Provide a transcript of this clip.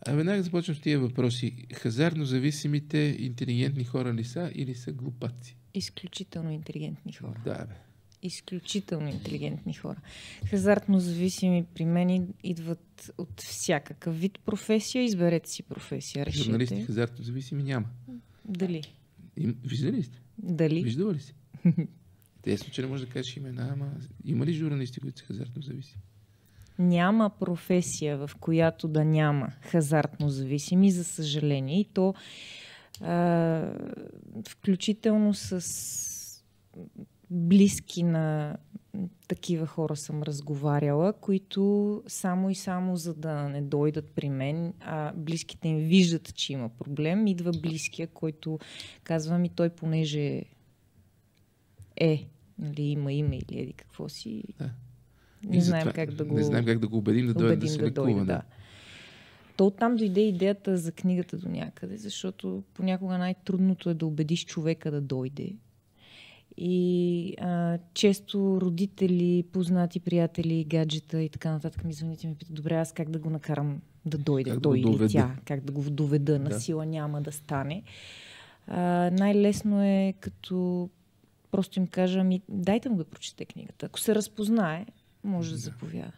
Веднага започвам с тия въпроси. Хазартно зависимите интелигентни хора ли са или са глупаци? Изключително интелигентни хора. Да, бе. Изключително интелигентни хора. Хазартно зависими при мен идват от всякакъв вид професия. Изберете си професия, решете. Журналисти хазартно зависими няма. Дали? Виждали ли сте? Дали? Виждала ли си? Тесно, че не можеш да кажеш имена, ама има ли журналисти, които са хазартно зависими? Няма професия, в която да няма хазартно зависими, за съжаление. И то включително с близки на такива хора съм разговаряла, които само и само за да не дойдат при мен, а близките им виждат, че има проблем, идва близкия, който казва ми, той понеже нали, има име или еди какво си. Да. Не знаем как да го убедим да дойде да се лекува. Да. То оттам дойде идеята за книгата до някъде, защото понякога най-трудното е да убедиш човека да дойде. И често родители, познати, приятели, гаджета и така нататък ми звънят и ми питат, добре, аз как да го накарам да дойде, той или тя, как да го доведа, на сила няма да стане. Най-лесно е като просто им кажа, дайте му да прочете книгата. Ако се разпознае, може да заповяда.